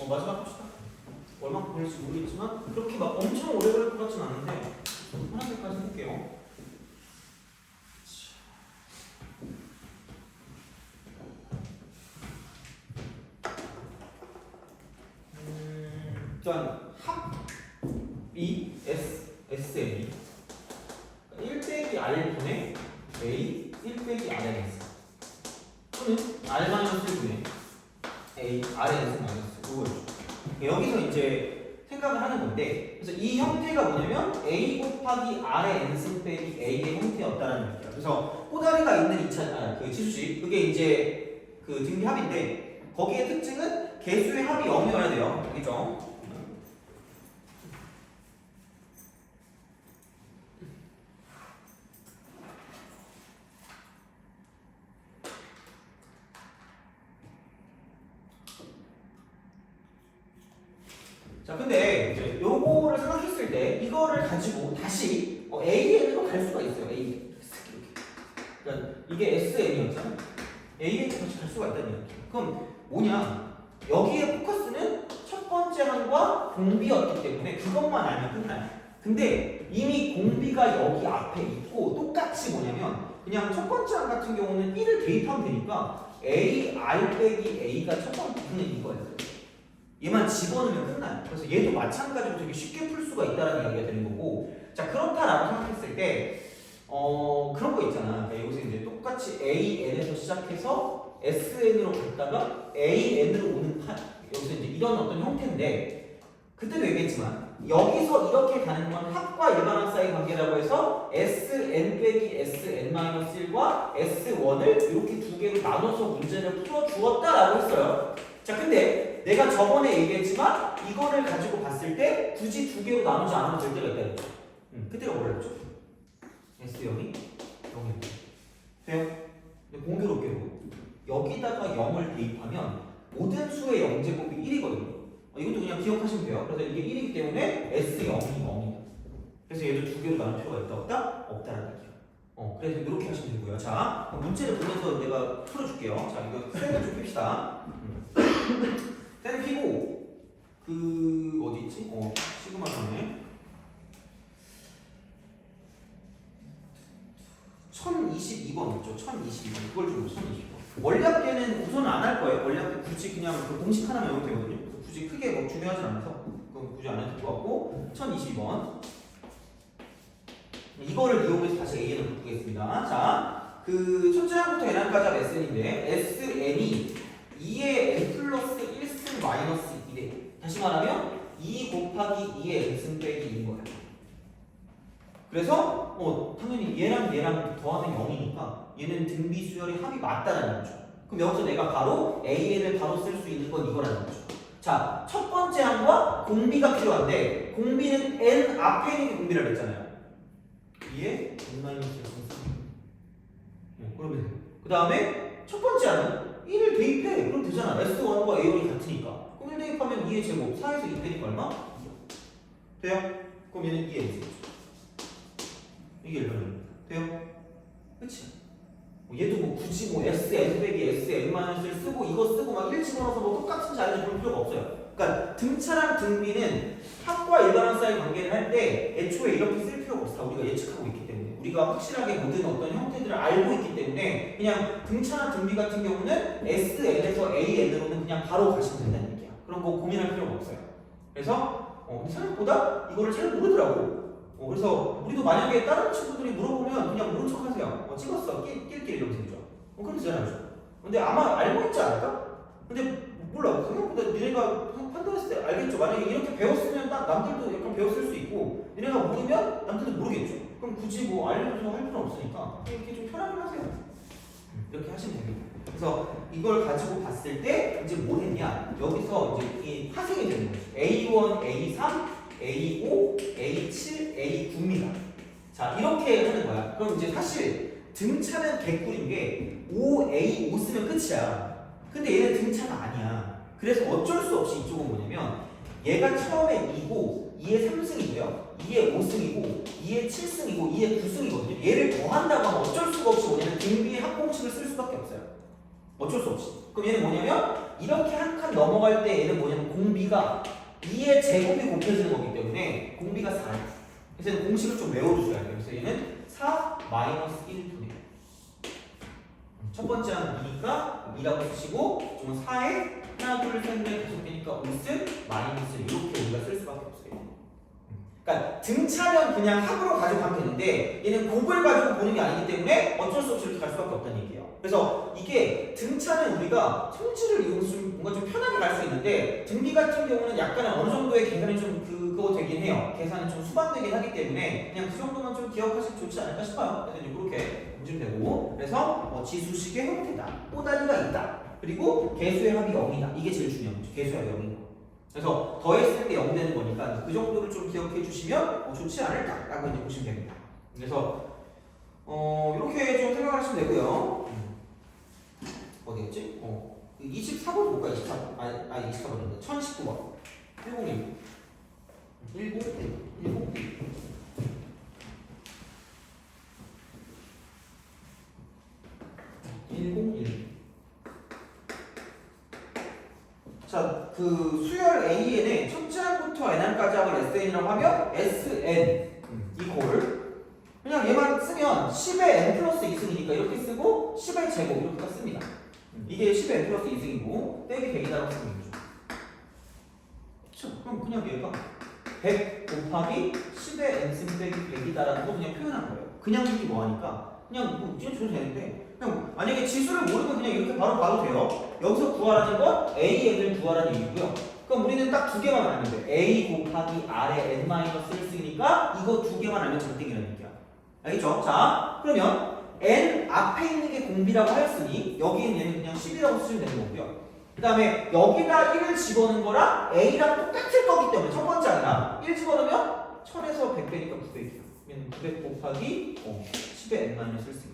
마지막 합시다. 얼마큼 걸릴지 모르겠지만 그렇게 막 엄청 오래 걸릴 것 같진 않은데 하나까지 해볼게요. 일단 합이 SN이 1 빼기 R 분의 A 1 빼기 Rn 또는 R-1분의 A Rn 이거죠. 여기서 이제 생각을 하는 건데, 그래서 이 형태가 뭐냐면 A 곱하기 R의 n승 빼기 A의 형태였다라는 얘기예요. 그래서 꼬다리가 있는 2차 그 치수식 그게 이제 그 등비 합인데 거기에 특징은 개수의 합이 0이어야 돼요. 알겠죠? 자, 근데 이제 요거를 생각했을 때 이거를 가지고 다시 AN으로 갈 수가 있어요. A 그러니까 이게 SN이었잖아요. AN으로 다시 갈 수가 있다는 얘기예요. 그럼 뭐냐? 여기에 포커스는 첫 번째 항과 공비였기 때문에 그것만 알면 끝나요. 근데 이미 공비가 여기 앞에 있고 똑같이 뭐냐면 그냥 첫 번째 항 같은 경우는 1을 대입하면 되니까 A, R 빼기 A가 첫 번째 그냥 이거예요. 얘만 집어넣으면 끝나요. 그래서 얘도 마찬가지로 되게 쉽게 풀 수가 있다는 이야기가 되는 거고, 자 그렇다라고 생각했을 때 그런 거 있잖아. 그러니까 여기서 이제 똑같이 AN에서 시작해서 SN으로 갔다가 AN으로 오는 여기서 이제 이런 어떤 형태인데 그때도 얘기했지만 여기서 이렇게 가는 건 합과 일반항 사이 관계라고 해서 SN 빼기 SN-1과 S1을 이렇게 두 개로 나눠서 문제를 풀어주었다라고 했어요. 자 근데 내가 저번에 얘기했지만 이거를 가지고 봤을 때 굳이 두 개로 나누지 않으면 될 때가 있다는 거죠. 그때가 뭐랬죠? S0이 0이 돼요? 근데 공교롭게도 여기다가 0을 대입하면 모든 수의 0제곱이 1이거든요. 이것도 그냥 기억하시면 돼요. 그래서 이게 1이기 때문에 S0이 0이다. 그래서 얘도 두 개로 나눌 필요가 있다 없다? 없다라는 얘기예요. 그래서 이렇게 하시면 되고요. 자, 문제를 보면서 내가 풀어줄게요. 자, 이거 쌤을 좀 핍시다. 쌤을 피고 그 어디 있지? 시그마 전에 1022번 있죠? 1022번 이걸 좀 1022번 원리합계는 우선 안 할 거예요. 원리합계 굳이 그냥 그 공식 하나만 외우면 되거든요. 그래서 굳이 크게 뭐 중요하진 않아서 그건 굳이 안 해도 될 것 같고 1022번 이거를 이용해서 다시 A를 바꾸겠습니다. 자, 그 첫째 항부터 n항까지 합 SN인데 SN이 2의 n 플러스 1승 마이너스 2대 다시 말하면 2 곱하기 2의 n승 빼기 2인 거예요. 그래서 당연히 얘랑 더하면 0이니까 얘는 등비 수열의 합이 맞다라는 거죠. 그럼 여기서 내가 바로 AN을 바로 쓸 수 있는 건 이거라는 거죠. 자, 첫 번째 항과 공비가 필요한데 공비는 n 앞에 있는 게 공비라고 했잖아요. 2의 n-1승 그러면 그 다음에 첫 번째 항은 1을 대입해. 그럼 되잖아. S1과 A1이 같으니까. 그럼 1 대입하면 2의 제곱 4에서 2 빼니까 얼마? 돼요? 그럼 얘는 2의 n승 이게 일반적입니다. 돼요? 그치? 얘도 뭐 굳이 뭐 SN 빼기 SN-을 쓰고 이거 쓰고 막 1 집어넣어서 뭐 똑같은 자리를 볼 필요가 없어요. 그러니까 등차랑 등비는 합과 일반항 사이 관계를 할 때 애초에 이렇게 쓸 필요가 없어. 우리가 예측하고 있기 때문에. 우리가 확실하게 모든 어떤 형태들을 알고 있기 때문에 그냥 등차나 등비 같은 경우는 SN에서 AN으로는 그냥 바로 가시면 된다는 얘기야. 그럼 뭐 고민할 필요가 없어요. 그래서 생각보다 이거를 잘 모르더라고. 그래서 우리도 만약에 다른 친구들이 물어보면 그냥 모른 척 하세요. 찍었어. 낄낄 이러면서 그죠? 그럼 되잖아요. 근데 아마 알고 있지 않을까? 근데 몰라. 생각보다 니네가 판단했을 때 알겠죠. 만약에 이렇게 배웠으면 남들도 약간 배웠을 수 있고 니네가 모르면 남들도 모르겠죠. 그럼 굳이 뭐 알려줘서 할 필요는 없으니까 이렇게 좀 편하게 하세요. 이렇게 하시면 됩니다. 그래서 이걸 가지고 봤을 때 이제 뭐 했냐? 여기서 이제 이 파생이 되는 거죠. A1, A3 A5, A7, A9입니다. 자, 이렇게 하는 거야. 그럼 이제 사실 등차는 개꿀인 게 5, A5 쓰면 끝이야. 근데 얘는 등차가 아니야. 그래서 어쩔 수 없이 이쪽은 뭐냐면 얘가 처음에 2고 2의 3승이고요. 2의 5승이고 2의 7승이고 2의 9승이거든요. 얘를 더한다고 하면 어쩔 수가 없이 뭐냐면 등비의 합공식을 쓸 수밖에 없어요. 어쩔 수 없이. 그럼 얘는 뭐냐면 이렇게 한 칸 넘어갈 때 얘는 뭐냐면 공비가 2의 제곱이 곱해지는 거기 때문에 공비가 4예요. 그래서 얘는 공식을 좀 외워두셔야 돼요. 그래서 얘는 4 마이너스 1분의 첫 번째 한 2니까 2라고 쓰시고 좀 4에 하나 둘셋넷 다섯 개니까 5승 마이너스 이렇게 우리가 쓸 수밖에 없어요. 그러니까 등차면 그냥 합으로 가져가면 되는데 얘는 곱을 가지고 보는 게 아니기 때문에 어쩔 수 없이 이렇게 갈 수밖에 없다는 얘기예요. 그래서 이게 등차는 우리가 성질을 이용해서 뭔가 좀 편하게 갈 수 있는데 등비 같은 경우는 약간은 어느 정도의 계산이 좀 그거 되긴 해요. 계산이 좀 수반되긴 하기 때문에 그냥 그 정도만 좀 기억하시면 좋지 않을까 싶어요. 그래서 이제 그렇게 보시면 되고 그래서 지수식의 형태다. 꼬다리가 있다. 그리고 개수의 합이 0이다. 이게 제일 중요한 거죠. 개수의 합이 0인 거. 그래서 더했을 때 0 되는 거니까 그 정도를 좀 기억해 주시면 좋지 않을까라고 이제 보시면 됩니다. 그래서 이렇게 좀 생각하시면 되고요. 어디였지? 24번 볼까? 24번. 24번인데 1019번. 101. 101. 자, 그 수열 AN의 첫째 항부터 n항까지 합을 SN이라고 하면 SN 이퀄 그냥 얘만 쓰면 10의 n 플러스 2승이니까 이렇게 쓰고 10의 제곱 이렇게 씁니다. 이게 10의 n 플러스 2승이고 떼기 100이다라고 쓰면 되죠. 그쵸? 그럼 그냥 얘가 100 곱하기 10의 n승 빼기 100이다라는 거 그냥 표현한 거예요. 그냥 이게 뭐하니까 그냥 뭐 이렇게 줘도 되는데 그냥 만약에 지수를 모르면 그냥 이렇게 바로 봐도 돼요. 여기서 구하라는 건 AN을 구하라는 얘기고요. 그럼 우리는 딱 두 개만 알면 돼. A 곱하기 R의 n-1승이니까 이거 두 개만 알면 절대이라는 얘기야. 알겠죠? 자, 그러면 n 앞에 있는 게 공비라고 하였으니 여기는 얘는 그냥 10이라고 쓰시면 되는 거고요. 그 다음에 여기다 1을 집어넣은 거랑 A랑 똑같을 거기 때문에 첫 번째 아니라 1 집어넣으면 1000에서 100 빼니까 900이야. 그러면 900 곱하기 10의 n-1승.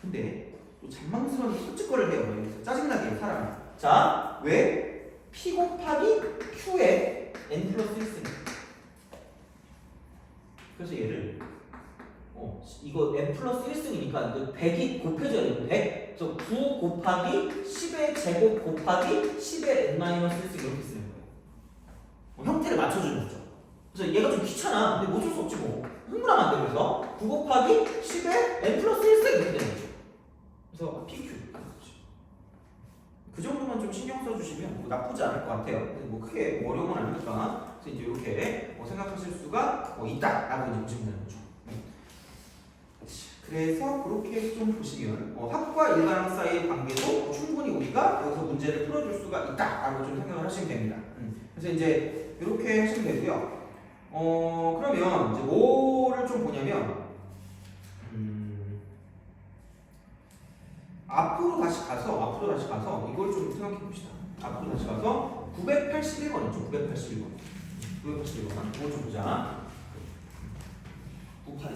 근데 또 잔망스러운 솔직거를 해요. 짜증나게 해요, 사람이. 자, 왜? P 곱하기 Q의 n 플러스 1승. 그래서 얘를 이거 n 플러스 1승이니까 이거 100이 곱해져야 돼요. 100. 그래서 9 곱하기 10의 제곱 곱하기 10의 n-1승 이렇게 쓰는 거예요. 형태를 맞춰주는 거죠. 그래서 얘가 좀 귀찮아. 근데 뭐 어쩔 수 없지 뭐. 흥분하면 안 돼. 그래서 9 곱하기 10의 n 플러스 1승 이렇게 되는 거죠. 그래서 PQ. 그 정도만 좀 신경 써주시면 뭐 나쁘지 않을 것 같아요. 뭐 크게 어려운 건 아니니까. 그래서 이제 이렇게 생각하실 수가 있다라고 이제 보시면 되는 거죠. 그래서 그렇게 좀 보시면 합과 일반항 사이의 관계도 충분히 우리가 여기서 문제를 풀어줄 수가 있다라고 좀 생각을 하시면 됩니다. 그래서 이제 이렇게 하시면 되고요. 그러면 이제 뭐를 좀 보냐면 앞으로 다시 가서 이걸 좀 생각해 봅시다. 앞으로 다시 가서 981번이죠. 981번. 이걸 좀 보자. 98.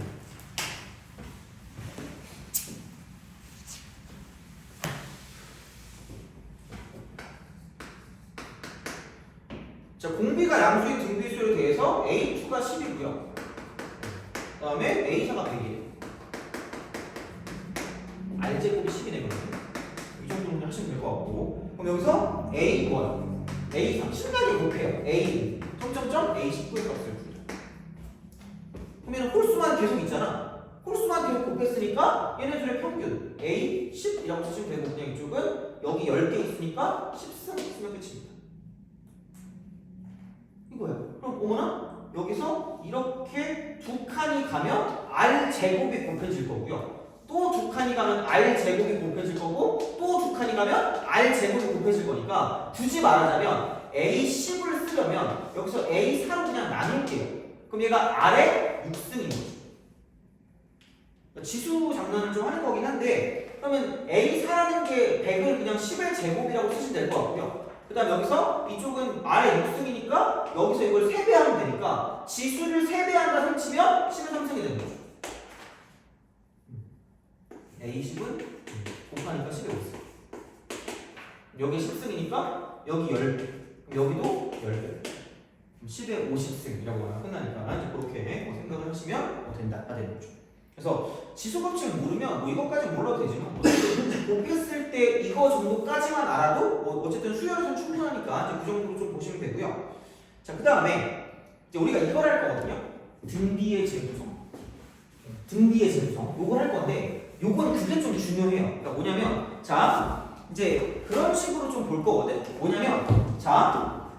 자, 공비가 양수인 등비수열에 대해서 A2가 10이고요. 그 다음에 A4가 100이에요. R제곱이 10이네, 그러면. 이 정도는 하시면 될 것 같고. 그럼 여기서 A1, A3, 신나게 곱해요. A, 점점점, A19의 값을 주죠. 그러면 홀수만 계속 있잖아. 홀수만 계속 곱했으니까 얘네들의 평균 A10이라고 쓰시면 되고, 그냥 이쪽은 여기 10개 있으니까 13 있으면 끝입니다. 이거예요. 그럼 어머나? 여기서 이렇게 두 칸이 가면 R제곱이 곱해질 거고요. 또 두 칸이 가면 R제곱이 곱해질 거고 또 두 칸이 가면 R제곱이 곱해질 거니까 굳이 말하자면 A10을 쓰려면 여기서 A4로 그냥 나눌게요. 그럼 얘가 R의 6승인 거죠. 지수 장난을 좀 하는 거긴 한데 그러면 A4라는 게 100을 그냥 10의 제곱이라고 쓰시면 될 것 같고요. 그 다음 여기서 이쪽은 R의 6승이니까 여기서 이걸 3배하면 되니까 지수를 3배한다 설치면 10의 3승이 되는 거죠. A10은 곱하니까 10의 5승. 여기 10승이니까 여기 10배. 여기도 10배. 10의 50승이라고 하면 끝나니까 이제 그렇게 생각을 하시면 된다. 되는 거죠. 그래서 지수법칙 모르면 뭐 이것까지 몰라도 되지만 곱했을 때 이거 정도까지만 알아도 뭐 어쨌든 수열에서 충분하니까 이제 그 정도로 좀 보시면 되고요. 자, 그 다음에 이제 우리가 이걸 할 거거든요. 등비의 재구성. 등비의 재구성. 요걸 할 건데 요건 그게 좀 중요해요. 그러니까 뭐냐면 자 이제 그런 식으로 좀 볼 거거든. 뭐냐면 자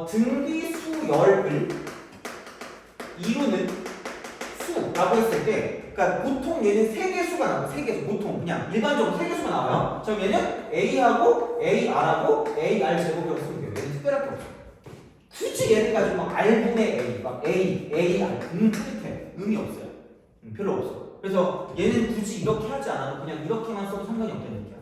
등비수열을 이루는 수라고 했을 때 그러니까 보통 얘는 세 개수가 나와요. 세 개수. 보통 그냥 일반적으로 세 개수가 나와요. 그럼 얘는 A하고 AR하고 AR 제곱이라고 쓰면 돼요. 얘는 특별할 게 없어요. 굳이 얘를 가지고 막 R분의 A, 막 A, AR, 그렇게 의미 없어요. 별로 없어. 그래서 얘는 굳이 이렇게 하지 않아도 그냥 이렇게만 써도 상관이 없다는 얘기야.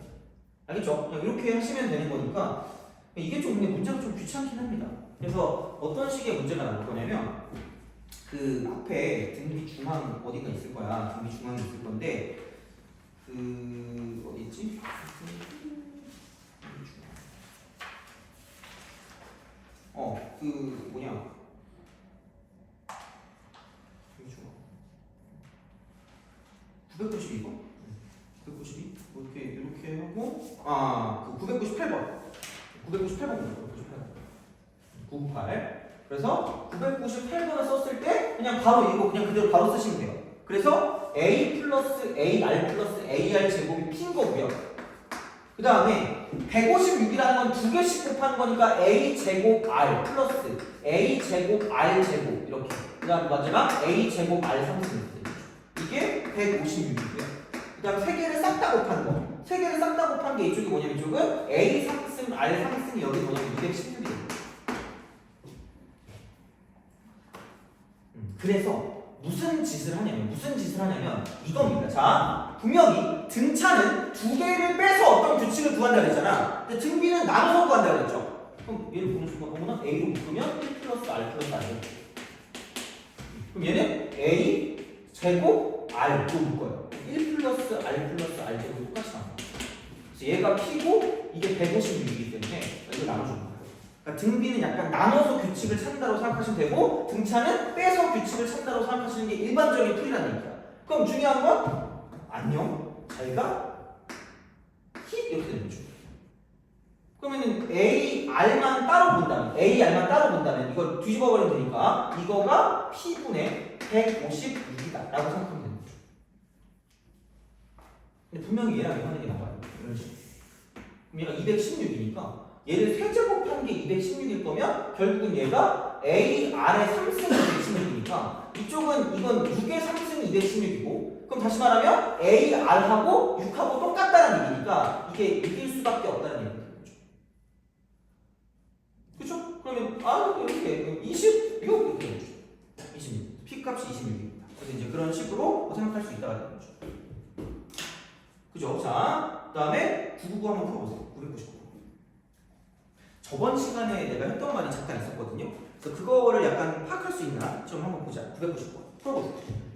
알겠죠? 그냥 이렇게 하시면 되는 거니까 이게 좀 근데 문제가 좀 귀찮긴 합니다. 그래서 어떤 식의 문제가 나올 거냐면 그 앞에 등비 중앙 어딘가 있을 거야. 등비 중앙이 있을 건데 그 어디 있지? 그 뭐냐? 등비 중앙 992번? 992? 뭐 이렇게 하고 그 998번. 998번. 98. 그래서 998번을 썼을 때 그냥 바로 이거 그냥 그대로 바로 쓰시면 돼요. 그래서 A 플러스 AR 플러스 AR 제곱이 P인 거고요. 그 다음에 156이라는 건 두 개씩 곱하는 거니까 A 제곱 R 플러스 A 제곱 R 제곱 이렇게. 그 다음 마지막 A 제곱 R 상승. 이게 156이고요. 그 다음 세 개를 싹 다 곱하는 거. 세 개를 싹 다 곱한 게 이쪽이 뭐냐면 이쪽은 A 상승 R 상승이 여기 뭐냐면 216이에요. 그래서 무슨 짓을 하냐면 이겁니다. 자, 분명히 등차는 두 개를 빼서 어떤 규칙을 구한다고 했잖아. 근데 등비는 나눠서 구한다고 했죠. 그럼 얘를 보는 순간 어머나 A로 묶으면 1 플러스 R 플러스 R. 그럼 얘는 A 제곱 R로 묶어요. 1 플러스 R 플러스 R 제곱이 똑같이 나와요. 그래서 얘가 P고 이게 156이기 때문에 이걸 나눠주는 거예요. 그러니까 등비는 약간 나눠서 규칙을 찾는다고 생각하시면 되고 등차는 빼서 규칙을 찾는다고 생각하시는 게 일반적인 풀이라는 얘기야. 그럼 중요한 건 안녕, 잘가, 힙 이렇게 되는 거죠. 그러면은 AR만 따로 본다면 이걸 뒤집어 버리면 되니까 이거가 P분의 156이다 라고 생각하면 되는 거죠. 근데 분명히 얘랑 이거 하는 게 나와요. 이런 식으로. 그럼 얘가 216이니까 얘를 세제곱한 게 216일 거면 결국은 얘가 AR의 3승이 216이니까 이쪽은 이건 6의 3승이 216이고 그럼 다시 말하면 AR하고 6하고 똑같다는 얘기니까 이게 이길 수밖에 없다는 얘기죠. 그쵸? 그러면 이렇게 20 이렇게 되죠. 26 P값이 26입니다. 그래서 이제 그런 식으로 생각할 수 있다는 거죠. 그죠? 자, 그 다음에 999 한번 풀어보세요. 999. 저번 시간에 내가 했던 말이 잠깐 있었거든요. 그래서 그거를 약간 파악할 수 있나 좀 한번 보자. 999 풀어보세요.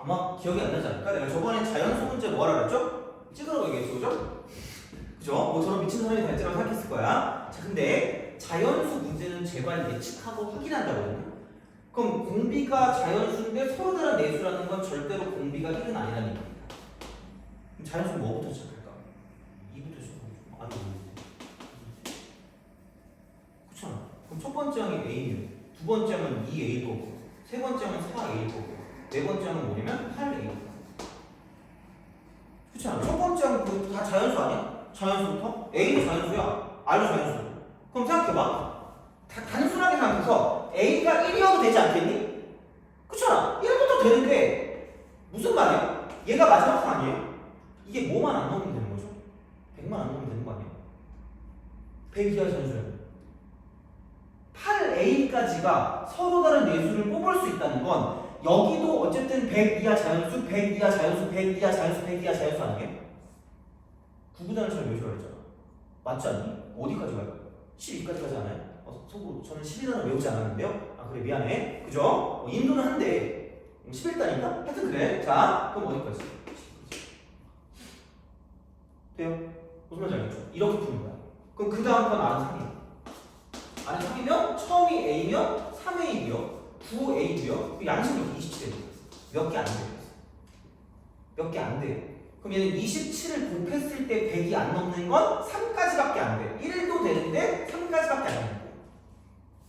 아마 기억이 안 나지 않을까? 내가 저번에 자연수 문제 뭐하라 그랬죠? 찍으라고 얘기했죠, 그죠? 그죠? 뭐 저런 미친 사람이 다 있지라고 생각했을 거야. 자, 근데 자연수 문제는 제발 예측하고 확인한다거든요. 그럼 공비가 자연수인데 서로 다른 내수라는 건 절대로 공비가 1은 아니라는 얘기입니다. 그럼 자연수 뭐부터 시작할까? 2부터 시작하고 안 되는데. 그렇잖아. 그럼 첫 번째 항이 A면, 두 번째 항은 2A 거고, 세 번째 항은 4A 거고, 네 번째 항은 뭐냐면 8A. 그렇잖아. 첫 번째 항은 다 자연수 아니야? 자연수부터? A도 자연수야. R도 자연수. 그럼 생각해봐. 다 단순하게 생각해서 A가 1이어도 되지 않겠니? 그렇잖아. 1부터 되는데 무슨 말이야? 얘가 마지막 항 아니에요? 이게 뭐만 안 넣으면 되는 거죠? 100만 안 넣으면 되는 거 아니에요? 100 이하 자연수야. 8A까지가 서로 다른 예수를 뽑을 수 있다는 건 여기도 어쨌든 100 이하 자연수, 100 이하 자연수, 100 이하 자연수, 100 이하 자연수 아니에요? 구구단을 잘 외우셔야 했잖아. 맞지 않니? 어디까지 가요? 12까지 가지 않아요? 속으로 저는 12단을 외우지 않았는데요? 아 그래 미안해. 그죠? 인도는 한데 11단인가? 하여튼 그래. 자 그럼 어디까지? 돼요? 무슨 말인지 알겠죠? 이렇게 푸는 거야. 그럼 그 다음 건 아는 3이에요. 아는 3이면 처음이 A면 3A고요 9A고요 양식이 27A예요. 몇 개 안 돼요. 몇 개 안 돼요. 그럼 얘는 27을 곱했을 때 100이 안 넘는 건 3까지밖에 안 돼. 1도 되는데 3까지밖에 안 되는 거야.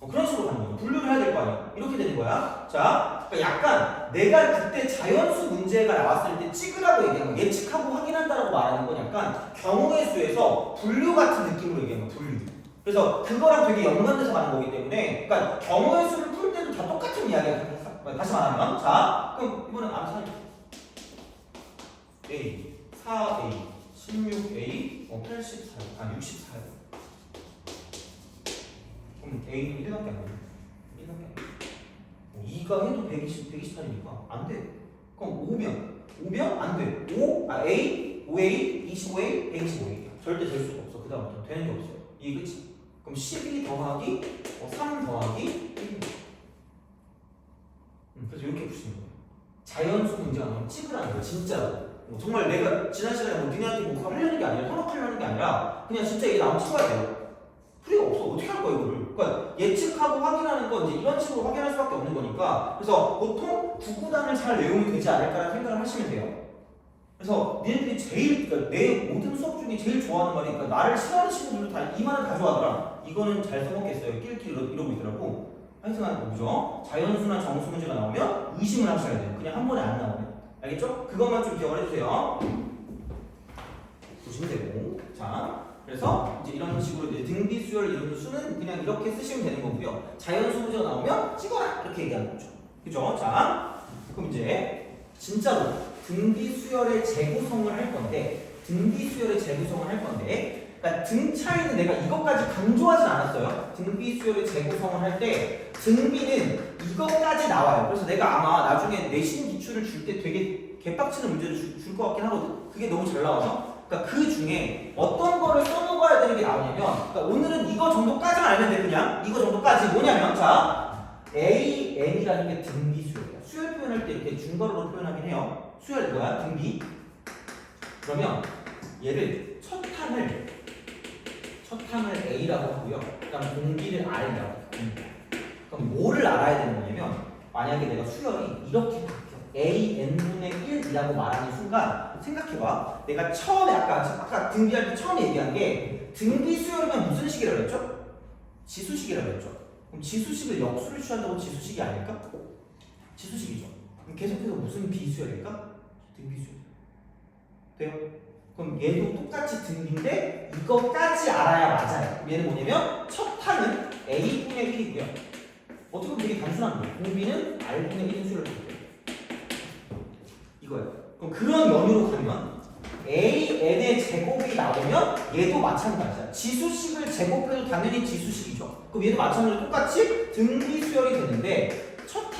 그런 식으로 가는 거야. 분류를 해야 될 거 아니야. 이렇게 되는 거야. 자, 그러니까 약간 내가 그때 자연수 문제가 나왔을 때 찍으라고 얘기한 거, 예측하고 확인한다라고 말하는 건 약간 경우의 수에서 분류 같은 느낌으로 얘기하는 거야. 분류. 그래서 그거랑 되게 연관돼서 가는 거기 때문에, 그러니까 경우의 수를 풀 때도 다 똑같은 이야기야. 다시 말하면, 자, 그럼 이번엔 암산 A, 4A, 16A, 84, 아니 64. 그럼 A는 1밖에 안 돼. 1밖에 안 돼. 2가 해도 120, 128이니까 안 돼. 그럼 5면 안 돼. A, 5A, 25A, 125A. 절대 될 수가 없어. 그 다음부터 되는 게 없어요. 이게 그치? 그럼 12 더하기 3 더하기 1. 그래서 이렇게 푸시는 거예요. 자연수 문제가 나오면 찍으라는 거예요. 진짜로. 정말 내가 지난 시간에 뭐 니네한테 뭐 그거 하려는 게 아니라 현혹하려는 게 아니라 그냥 진짜 이게 나오면 찍어야 돼요. 풀이가 없어. 어떻게 할 거야 이거를? 그러니까 예측하고 확인하는 건 이제 이런 식으로 확인할 수밖에 없는 거니까. 그래서 보통 구구단을 잘 외우면 되지 않을까라는 생각을 하시면 돼요. 그래서 니네들이 제일 그러니까 내 모든 수업 중에 제일 좋아하는 말이 그러니까 나를 싫어하는 친구들도 다 이 말을 다 좋아하더라. 이거는 잘 써먹겠어요. 낄낄 이러고 있더라고. 하여튼 뭐죠? 자연수나 정수 문제가 나오면 의심을 하셔야 돼요. 그냥 한 번에 안 나오면. 알겠죠? 그것만 좀 기억을 해주세요. 보시면 되고. 자, 그래서 이제 이런 식으로 이제 등비, 수열, 이런 수는 그냥 이렇게 쓰시면 되는 거고요. 자연수 문제가 나오면 찍어라! 이렇게 얘기하는 거죠. 그죠? 자, 그럼 이제 진짜로 등비, 수열의 재구성을 할 건데, 그러니까 등 차이는 내가 이것까지 강조하진 않았어요. 등비, 수열의 재구성을 할 때 등비는 이것까지 나와요. 그래서 내가 아마 나중에 내신 기출을 줄 때 되게 개빡치는 문제를 줄 것 같긴 하거든. 그게 너무 잘 나와서. 그러니까 그 중에 어떤 거를 써먹어야 되는 게 나오냐면, 그러니까 오늘은 이거 정도까지만 알면 돼. 그냥 이거 정도까지 뭐냐면, 자, AN이라는 게 등비 수열이야. 수열 표현할 때 이렇게 중괄호로 표현하긴 해요. 수열 이거야, 등비. 그러면 얘를 첫 항을 A라고 하고요. 그다음 공비를 R이라고 해요. 그럼 뭐를 알아야 되는 거냐면, 만약에 내가 수열이 이렇게 바뀌어 AN분의 1이라고 말하는 순간 생각해봐. 내가 처음에 아까 등비할 때 처음에 얘기한 게 등비 수열이면 무슨 식이라고 했죠? 지수식이라고 했죠. 그럼 지수식을 역수를 취한다고 지수식이 아닐까? 지수식이죠. 그럼 계속해서 무슨 비수열일까? 등비수열. 돼요? 그럼 얘도 똑같이 등비인데 이거까지 알아야 맞아요. 그럼 얘는 뭐냐면 첫 항은 A분의 1이고요. 어떻게 보면 되게 단순한 거예요. 공비는 R분의 1인 수를 볼게요. 이거예요. 그럼 그런 연유로 가면 AN의 제곱이 나오면 얘도 마찬가지야. 지수식을 제곱해도 당연히 지수식이죠. 그럼 얘도 마찬가지로 똑같이 등비 수열이 되는데 첫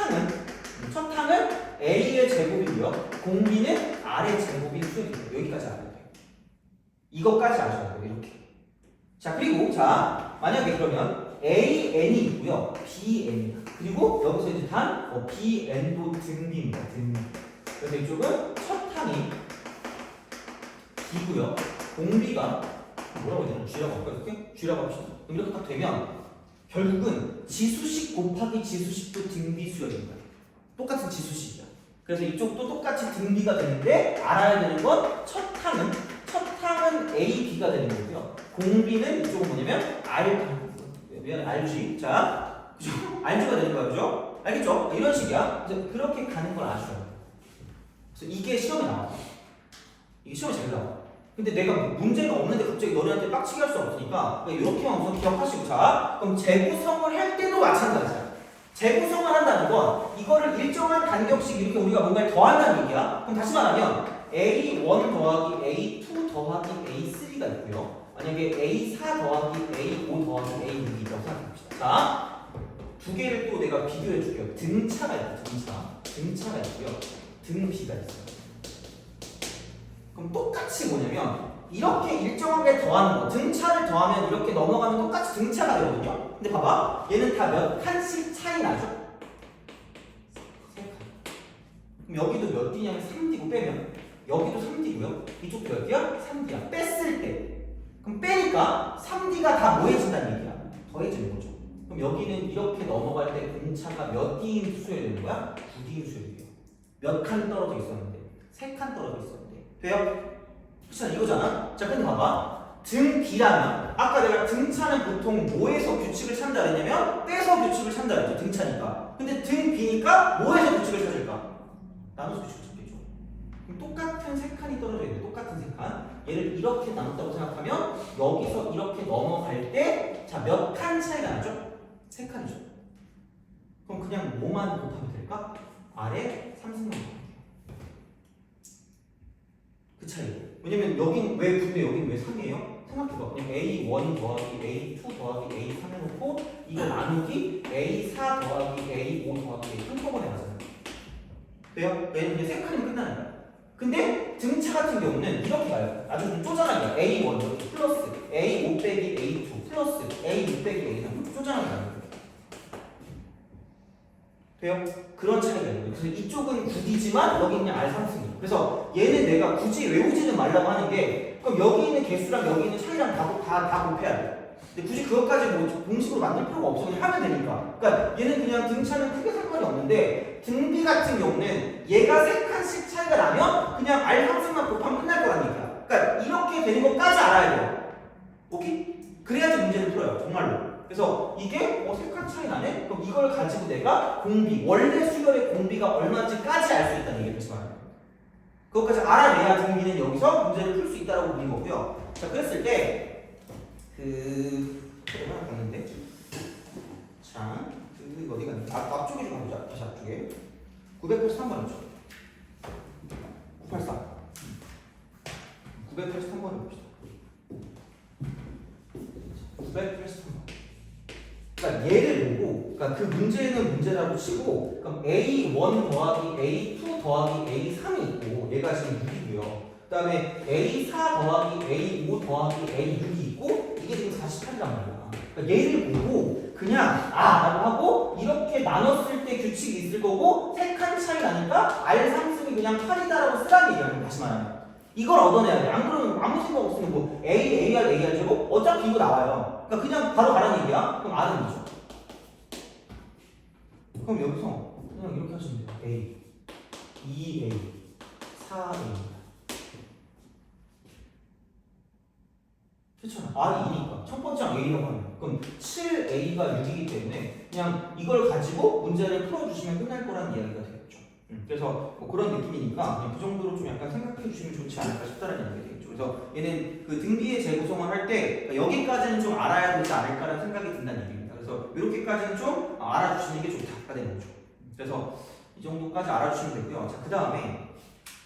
항은 A의 제곱이고요. 공비는 R의 제곱이 수열이 돼요. 여기까지 알아야 돼요. 이것까지 아셔야 돼요. 이렇게. 자, 그리고 자, 만약에 그러면 AN이 있고요. BN이다. 그리고 여기서 이제 단 BN도 등비입니다. 등비. 그래서 이쪽은 첫 항이 B고요. 공비가 뭐라고 해야 되나? G라고 할까? 이렇게? G라고 합시다. 그럼 이렇게 딱 되면 결국은 지수식 곱하기 지수식도 등비 수열입니다. 똑같은 지수식이야. 그래서 이쪽도 똑같이 등비가 되는데 알아야 되는 건 첫 항은 A, B가 되는 거고요. 공비는 이쪽은 뭐냐면 RG. 자, 그죠? RG가 되는 거야, 그죠? 알겠죠? 이런 식이야. 그래서 그렇게 가는 걸 아셔요. 그래서 이게 시험에 나와. 이게 시험에 잘 나와. 근데 내가 문제가 없는데 갑자기 너네한테 빡치게 할 수 없으니까 이렇게만 우선 기억하시고. 자, 그럼 재구성을 할 때도 마찬가지야. 재구성을 한다는 건 이거를 일정한 간격씩 이렇게 우리가 뭔가를 더한다는 얘기야. 그럼 다시 말하면 A1 더하기 A2 더하기 A3가 있고요. 만약에 A4 더하기 A5 더하기 A6이 있다고 생각해봅시다. 자, 두 개를 또 내가 비교해 줄게요. 등차가 있고 등차가 있고요. 등비가 있어요. 그럼 똑같이 뭐냐면 이렇게 일정하게 더하는 거, 등차를 더하면 이렇게 넘어가면 똑같이 등차가 되거든요. 근데 봐봐, 얘는 다 몇 칸씩 차이 나죠? 3칸. 그럼 여기도 몇 D냐면 3D고 빼면 여기도 3D고요. 이쪽도 몇 D야? 3D야. 뺐을 때. 그럼 빼니까 3D가 다 뭐해진다는 얘기야? 더해지는 거죠. 그럼 여기는 이렇게 넘어갈 때 등차가 몇 D인 수열이 되는 거야? 9D인 수열이 돼요. 몇 칸 떨어져 있었는데? 3칸 떨어져 있었는데. 돼요? 그렇잖아, 이거잖아. 자, 근데 봐봐. 등 B라면 아까 내가 등차는 보통 뭐에서 규칙을 찾는다 그랬냐면 빼서 규칙을 찾는다 그랬죠. 등차니까. 근데 등 B니까 뭐에서 규칙을 찾을까? 나눠서 규칙을 찾겠죠. 그럼 똑같은 세 칸이 떨어져 있는데 똑같은 세 칸. 얘를 이렇게 나눴다고 생각하면 여기서 이렇게 넘어갈 때 자, 몇 칸 차이가 나죠? 3칸이죠. 그럼 그냥 뭐만 곱하면 될까? 아래 3승만 곱할게요. 그 차이. 왜냐면 여긴 왜 근데 여긴 왜 3이에요? 생각해봐. 그냥 A1 더하기 A2 더하기 A3 해놓고 이거 나누기 A4 더하기 A5 더하기 A 한꺼번에 하잖아요. 돼요? 얘는 이제 세 칸이면 끝나는 거야. 근데 등차 같은 경우는 이렇게 가요. 아주 좀 쪼잔하게 A1 이렇게 플러스 A5 빼기 A2 플러스 A6 빼기 A3 쪼잔하게 가는 거예요. 돼요? 그런 차이가 있는 거예요. 그래서 이쪽은 9D지만 여기 있는 R3승이. 그래서 얘는 내가 굳이 외우지는 말라고 하는 게 그럼 여기 있는 개수랑 여기 있는 차이랑 다 곱해야 돼. 근데 굳이 그것까지 뭐 공식으로 만들 필요가 없어. 그냥 하면 되니까. 그러니까 얘는 그냥 등차는 크게 상관이 없는데 등비 같은 경우는 얘가 3칸씩 차이가 나면 그냥 R3승만 곱하면 끝날 거란 얘기야. 그러니까 이렇게 되는 것까지 알아야 돼요. 오케이? 그래야지 문제를 풀어요. 정말로. 그래서 이게 3칸 차이 나네? 그럼 이걸 가지고 내가 공비, 원래 수열의 공비가 얼마인지까지 알 수 있다는 얘기를 말합니다. 그것까지 알아내야 등비는 여기서 문제를 풀 수 있다고 보는 거고요. 자, 그랬을 때 하나 봤는데 자, 어디가 있는지 앞쪽에 좀 가보자. 다시 앞쪽에 983번 있죠. 983 983번을 봅시다. 983번. 그러니까 얘를 보고, 그러니까 그 문제는 문제라고 치고, 그럼 A1 더하기 A2 더하기 A3이 있고, 얘가 지금 6이고요. 그 다음에 A4 더하기 A5 더하기 A6이 있고, 이게 지금 48이란 말이야. 그러니까 얘를 보고, 그냥, 라고 하고, 이렇게 나눴을 때 규칙이 있을 거고, 3칸 차이 나니까 R3승이 그냥 8이다라고 쓰라는 얘기야. 다시 말하면. 이걸 얻어내야 돼. 안 그러면 아무 생각 없으면 뭐 A, AR, AR 제곱? 어차피 이거 나와요. 그러니까 그냥 바로 가라는 얘기야. 그럼 R은 이죠. 그럼 여기서 그냥 이렇게 하시면 돼요. A, 2A, 4A. 그렇잖아. R이 2니까. 첫 번째랑 A라고 하면. 그럼 7A가 6이기 때문에 그냥 이걸 가지고 문제를 풀어주시면 끝날 거라는 이야기가 되겠죠. 그래서 뭐 그런 느낌이니까 그냥 그 정도로 좀 약간 생각해 주시면 좋지 않을까 싶다는 얘기가 되겠죠. 그래서 얘는 그 등비의 재구성을 할 때 여기까지는 좀 알아야 되지 않을까라는 생각이 든다는 얘기입니다. 그래서 이렇게까지는 좀 알아주시는 게 좋다가 되는 거죠. 그래서 이 정도까지 알아주시면 되고요. 자, 그 다음에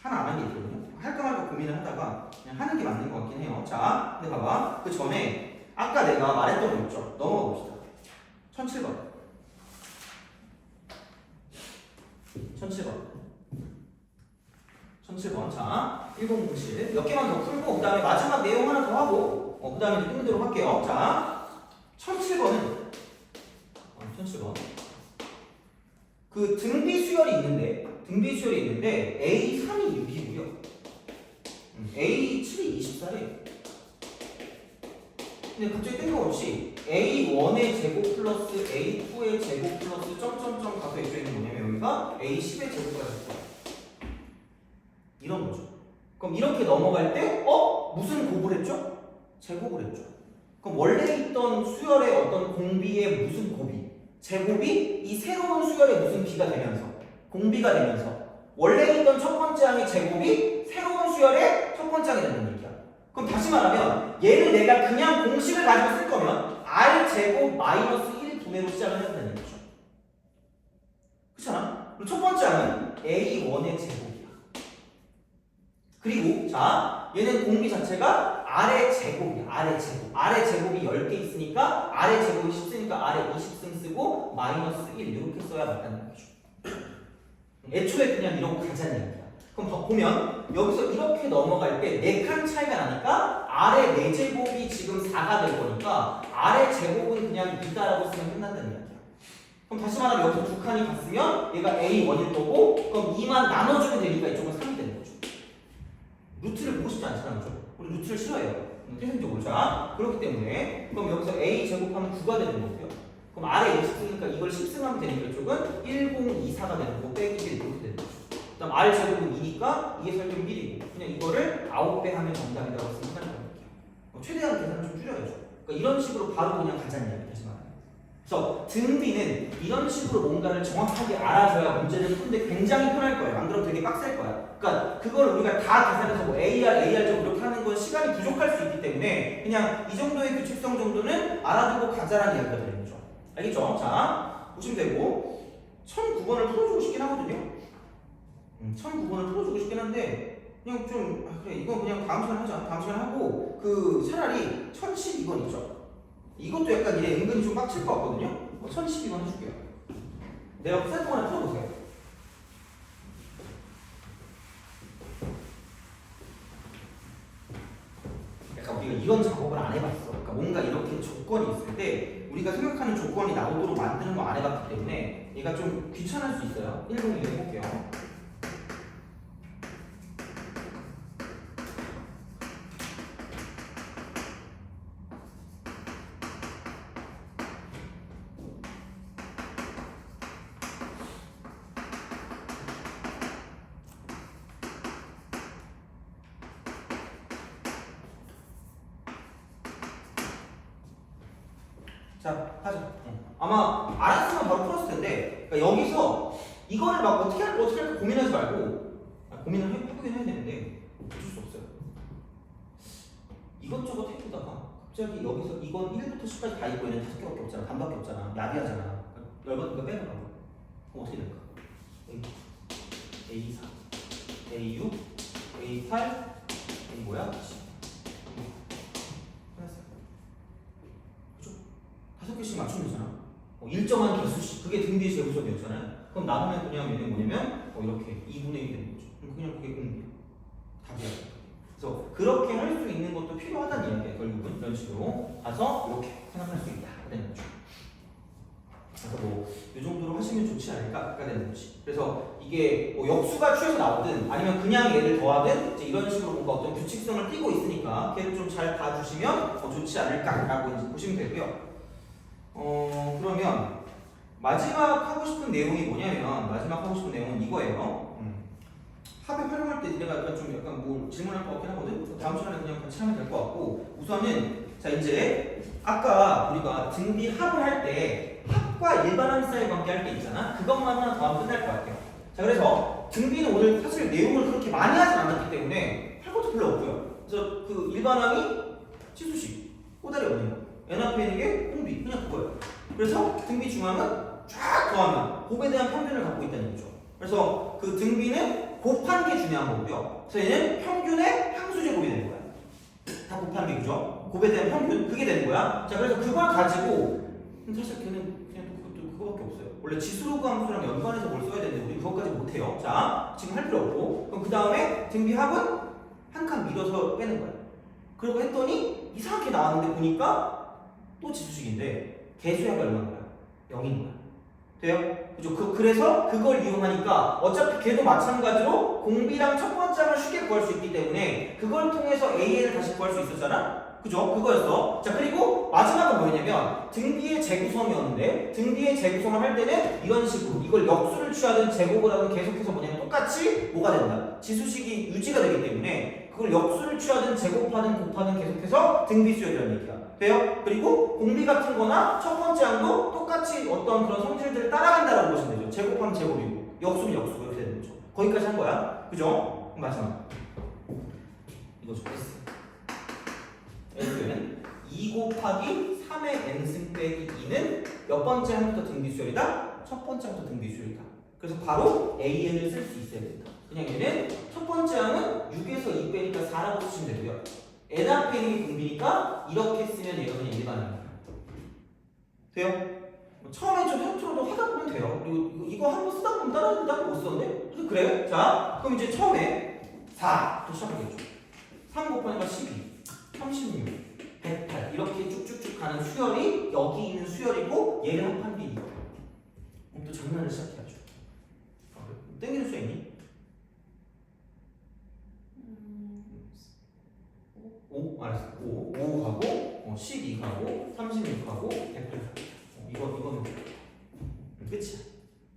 하나 안 한 게 있거든요. 할까 말까 고민을 하다가 그냥 하는 게 맞는 것 같긴 해요. 자, 근데 봐봐. 그 전에 아까 내가 말했던 거 있죠. 넘어가 봅시다. 1007번. 1007번. 자, 1007. 몇 개만 더 풀고, 그 다음에 마지막 내용 하나 더 하고, 그 다음에 이제 끝내도록 할게요. 자, 1007번은, 1007번. 그 등비 수열이 있는데, 등비 수열이 있는데 A3이 6이고요. A7이 24래. 근데 갑자기 뜬금없이 A1의 제곱 플러스 A2의 제곱 플러스 점점점 가서 X는 뭐냐면 여기가 A10의 제곱까지 할 거야. 이런 거죠. 그럼 이렇게 넘어갈 때 무슨 곱을 했죠? 제곱을 했죠. 그럼 원래 있던 수열의 어떤 공비의 무슨 곱이 제곱이 이 새로운 수열의 무슨 비가 되면서 공비가 되면서 원래 있던 첫 번째 항의 제곱이 새로운 수열의 첫 번째 항이 된다는 얘기야. 그럼 다시 말하면 얘를 내가 그냥 공식을 가지고 쓸 거면 R제곱 마이너스 1분의로 시작을 해야 된다는 얘기죠. 그렇잖아? 그럼 첫 번째 항은 A1의 제곱이야. 그리고 자 얘는 공비 자체가 R의 제곱이야. R의 제곱. R의 제곱이 10개 있으니까 R의 제곱이 10쓰니까 R의 20승 쓰고 마이너스 1 이렇게 써야 맞다는 거죠. 애초에 그냥 이러고 가자는 얘기야. 그럼 보면 여기서 이렇게 넘어갈 때 4칸 차이가 나니까 R의 4제곱이 지금 4가 될 거니까 R의 제곱은 그냥 2다라고 쓰면 끝난다는 얘기야. 그럼 다시 말하면 여기서 두 칸이 같으면 얘가 A1일 거고 그럼 2만 나눠주면 되니까 이쪽은 3이 되는 거죠. 루트를 보고 싶지 않잖아. 그죠? 우리 루트를 싫어해요. 태생적으로. 자, 그렇기 때문에 그럼 여기서 A 제곱하면 9가 되는 거고요. 그럼 R에 1 쓰니까 이걸 10승하면 되니까 이쪽은 1024가 되는 거고 빼기 1 이렇게 되는 거죠. 그 다음 R 제곱은 2니까 이게 설정 1이고 그냥 이거를 9배 하면 정답이라고 쓰면 하는 거예요. 최대한 계산을 좀 줄여야죠. 그러니까 이런 식으로 바로 그냥 가자는 이야기 다시 말하면. 그래서 등비는 이런 식으로 뭔가를 정확하게 알아줘야 문제를 푸는데 굉장히 편할 거예요. 안 그러면 되게 빡셀 거야. 그러니까 그걸 우리가 다 계산해서 뭐 AR적 이렇게 하는 건 시간이 부족할 수 있기 때문에 그냥 이 정도의 규칙성 정도는 알아두고 가자라는 이야기가 되는 거죠. 알겠죠? 자, 보시면 되고 1009번을 풀어주고 싶긴 하거든요. 1009번을 풀어주고 싶긴 한데 그냥 좀 그래 이건 그냥 다음 시간에 하자. 다음 시간에 하고 그 차라리 1012번 있죠. 이것도 약간 이래 은근히 좀 빡칠 것 같거든요. 1012번 해줄게요. 내가 셀 동안에 풀어보세요. 약간 우리가 이런 작업을 안 해봤어. 그러니까 뭔가 이렇게 조건이 있을 때 우리가 생각하는 조건이 나오도록 만드는 거 안 해봤기 때문에 얘가 좀 귀찮을 수 있어요. 102 해볼게요. 자, 하자. 아마 알았으면 바로 풀었을 텐데, 그러니까 여기서 이거를 막 어떻게 할까 고민하지 말고, 고민을 해보긴 해야 되는데, 어쩔 수 없어요. 이것저것 해보다가, 갑자기 여기서 이건 1부터 10까지 다 있고, 얘는 5개밖에 없잖아. 반밖에 없잖아. 야비하잖아. 열받으니까 빼놓으라고. 그럼 어떻게 될까? A4, A6, A8, A 뭐야? 5개씩 맞추면 되잖아. 일정한 개수씩. 그게 등비의 제곱점이었잖아요. 그럼 나누면 그냥 얘는 뭐냐면 이렇게 2분의 1이 되는 거죠. 그럼 그냥 그게 공비야. 답이야. 그래서 그렇게 할 수 있는 것도 필요하다는 이야기예요. 결국은 이런 식으로 가서 이렇게 생각할 수 있다. 되는 거죠. 그래서 뭐 이 정도로 하시면 좋지 않을까가 되는 거지. 그래서 이게 뭐 역수가 취해서 나오든 아니면 그냥 얘를 더하든 이제 이런 식으로 뭔가 어떤 규칙성을 띠고 있으니까 걔를 좀 잘 봐주시면 좋지 않을까라고 이제 보시면 되고요. 그러면 마지막 하고 싶은 내용이 뭐냐면 마지막 하고 싶은 내용은 이거예요. 합의 활용할 때 내가 좀 약간 뭐 질문할 것 같긴 하거든. 다음 시간에 그냥 같이 하면 될 것 같고 우선은 자 이제 아까 우리가 등비 합을 할 때 합과 일반항 사이 관계 할 때 있잖아. 그것만 하나 더 하면 끝날 것 같아요. 자 그래서 등비는 오늘 사실 내용을 그렇게 많이 하진 않았기 때문에 할 것도 별로 없고요. 그래서 그 일반항이 치수식 꼬다리 없는 거. n 앞에 있는 게 공비 그냥 그거예요. 그래서 등비 중앙은 쫙 더하면 곱에 대한 평균을 갖고 있다는 거죠. 그래서 그 등비는 곱한 게 중요한 거고요. 그래서 얘는 평균의 함수제곱이 되는 거야. 다 곱한 게 그죠? 곱에 대한 평균 그게 되는 거야. 자 그래서 그걸 가지고 사실 걔는 그냥 그거밖에 없어요. 원래 지수로그 함수랑 연관해서 뭘 써야 되는데 우리 그것까지 못해요. 자 지금 할 필요 없고 그럼 그 다음에 등비 합은 한 칸 밀어서 빼는 거야. 그러고 했더니 이상하게 나왔는데 보니까 또 지수식인데 개수의 합이 얼마인 거야? 0인 거야. 돼요? 그죠? 그래서 그걸 이용하니까 어차피 걔도 마찬가지로 공비랑 첫 번째 항을 쉽게 구할 수 있기 때문에 그걸 통해서 AN을 다시 구할 수 있었잖아? 그죠? 그거였어. 자, 그리고 마지막은 뭐였냐면 등비의 재구성이었는데 등비의 재구성을 할 때는 이런 식으로 이걸 역수를 취하든 제곱을 하든 계속해서 뭐냐면 똑같이 뭐가 된다? 지수식이 유지가 되기 때문에 그걸 역수를 취하든 제곱하든 곱하든 계속해서 등비수열이라는 얘기야. 돼요? 그리고 공비 같은 거나 첫 번째 항도 똑같이 어떤 그런 성질들을 따라간다라고 보시면 되죠. 제곱하면 제곱이고 역수면 역수고 이렇게 되는 거죠. 거기까지 한 거야. 그죠? 그럼 마지막 이거 좀 S S는 2 곱하기 3의 n승 빼기 2는 몇 번째 항부터 등비수열이다? 첫 번째 항부터 등비수열이다. 그래서 바로 AN을 쓸 수 있어야 된다. 그냥 얘는 첫 번째 항은 6에서 2 빼니까 4라고 쓰시면 되고요. n 앞에 있는 게 공비니까 이렇게 쓰면 얘가 그냥 일반항이에요. 돼요? 처음에 좀 형태로도 하다 보면 돼요. 그리고 이거 한 번 쓰다 보면 따라한다고 못 썼는데? 그래서 그래? 자, 그럼 이제 처음에 4또 시작하겠죠. 3 곱하니까 12, 36, 108 이렇게 쭉쭉쭉 가는 수열이 여기 있는 수열이고 얘를 합한 게 이거. 그럼 또 장난을 시작해야죠. 땡기는 수 있니? 5? 알았어. 5 가고 12 가고 36 가고 108 가고 이거는 끝이야.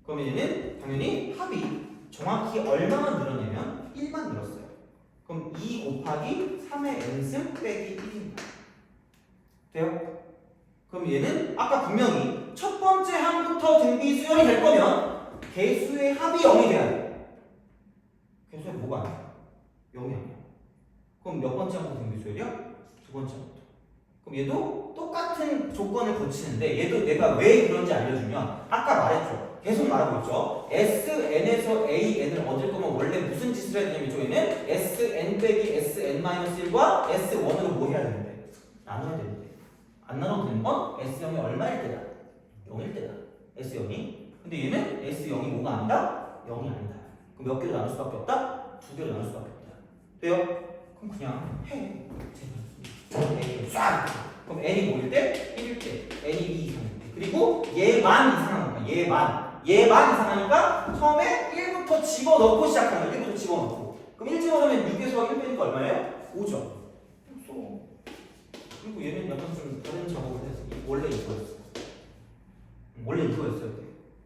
그러면 얘는 당연히 합이 정확히 얼마만 늘었냐면 1만 늘었어요. 그럼 2 곱하기 3의 n승 빼기 1입니다. 돼요? 그럼 얘는 아까 분명히 첫 번째 항부터 등비 수열이 될 거면 개수의 합이 0이 돼야 돼. 개수의 뭐가 아니야? 0이 아니야. 그럼 몇 번째 항부터 등비 수열이야? 두 번째 항부터. 그럼 얘도 똑같은 조건을 거치는데 얘도 내가 왜 그런지 알려주면 아까 말했죠. 계속 말하고 있죠. SN에서 AN을 얻을 거면 원래 무슨 짓을 해야 되냐면 저희는 SN 빼기 SN-1과 S1으로 뭐 해야 되는데? 나눠야 되는데 안 나눠도 되는 건 S0이 얼마일 때다? 0일 때다. S0이. 근데 얘는 S0이 뭐가 아니다? 0이 아니다. 그럼 몇 개로 나눌 수밖에 없다? 두 개로 나눌 수밖에 없다. 돼요? 그럼 그냥 해. 싹! 그럼 n이 뭐일 때? 1일 때. n이 2 이상일 때. 그리고 얘만 이상한 거야. 얘만 이상하니까 처음에 1부터 집어넣고 시작하는 거야. 1부터 집어넣고. 그럼 1 집어넣으면 6에서 1 빼니까 얼마예요? 5죠. 그리고 얘는 약간 좀 다른 작업을 해서 원래 이거였어. 원래 이거였어야 돼.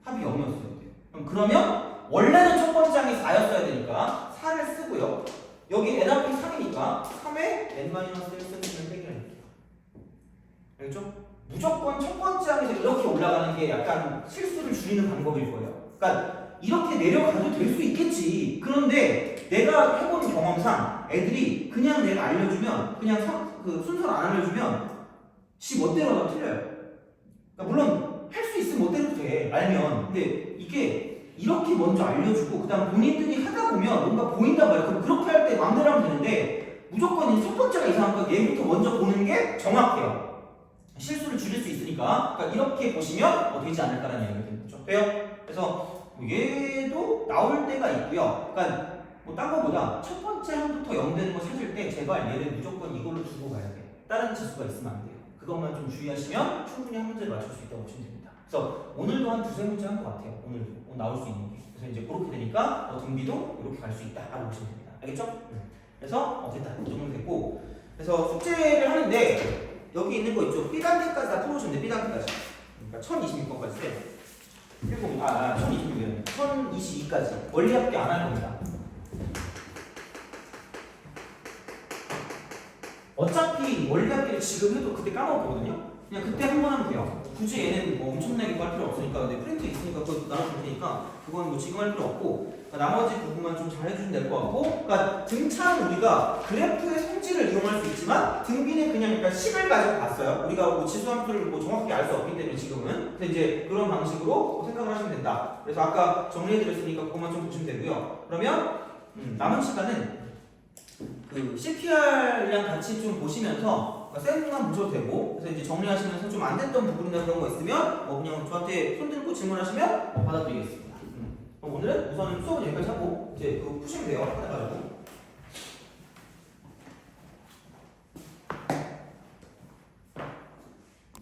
합이 0이었어야 돼. 그러면 원래는 첫 번째 항이 4였어야 되니까 4를 쓰고요. 여기 n 앞이 3이니까 3에 n-1을 쓰면 빼기라는 얘기야. 알겠죠? 무조건 첫 번째 항에서 이렇게 올라가는 게 약간 실수를 줄이는 방법일 거예요. 그러니까 이렇게 내려가도 될 수 있겠지. 그런데 내가 해본 경험상 애들이 그냥 내가 알려주면 그냥 그 순서를 안 알려주면 지 멋대로 다 틀려요. 그러니까 물론 할 수 있으면 멋대로 돼. 알면. 근데 이게 이렇게 먼저 알려주고 그다음 본인들이 하다 보면 뭔가 보인단 말이야. 그럼 그렇게 할 때 마음대로 하면 되는데 무조건 첫 번째가 이상하니까 얘부터 먼저 보는 게 정확해요. 실수를 줄일 수 있으니까. 그러니까 이렇게 보시면 되지 않을까라는 얘기가 되는 거죠. 돼요? 그래서 얘도 나올 때가 있고요. 그러니까 뭐 딴 거보다 첫 번째 항부터 0 되는 거 찾을 때 제발 얘를 무조건 이걸로 두고 가야 돼. 다른 지수가 있으면 안 돼요. 그것만 좀 주의하시면 충분히 한 문제를 맞출 수 있다고 보시면 됩니다. 그래서 오늘도 한 두세 문제 한 것 같아요. 오늘 나올 수 있는 게. 그래서 이제 그렇게 되니까 등비도 이렇게 갈 수 있다라고 보시면 됩니다. 알겠죠? 그래서 됐다. 이 정도 됐고. 그래서 숙제를 하는데 여기 있는 거 있죠? B단계까지 다 풀어주면 돼. B단계까지. 그러니까 1026번까지 돼. 1026이에요. 1022까지. 원리 합계 안 할 겁니다. 어차피 원리 합계를 지금 해도 그때 까먹었거든요. 그냥 그때 한 번 하면 돼요. 굳이 얘는 뭐 엄청나게 할 필요 없으니까. 근데 프린트 있으니까 그거 나눠줄 테니까 그건 뭐 지금 할 필요 없고 나머지 부분만 좀 잘 해주시면 될 것 같고. 그러니까 등차는 우리가 그래프의 성질을 이용할 수 있지만 등비는 그냥 일단 식을 가지고 봤어요. 우리가 뭐 지수함수를 뭐 정확하게 알 수 없기 때문에 지금은. 근데 이제 그런 방식으로 생각을 하시면 된다. 그래서 아까 정리해드렸으니까 그것만 좀 보시면 되고요. 그러면 남은 시간은 그 CPR이랑 같이 좀 보시면서 쌤만 보셔도 되고. 그래서 이제 정리하시면서 좀 안 됐던 부분이나 그런 거 있으면 그냥 저한테 손 들고 질문하시면 받아드리겠습니다. 그럼 오늘은 우선 수업은 여기까지 하고 이제 그거 푸시면 돼요. 하다가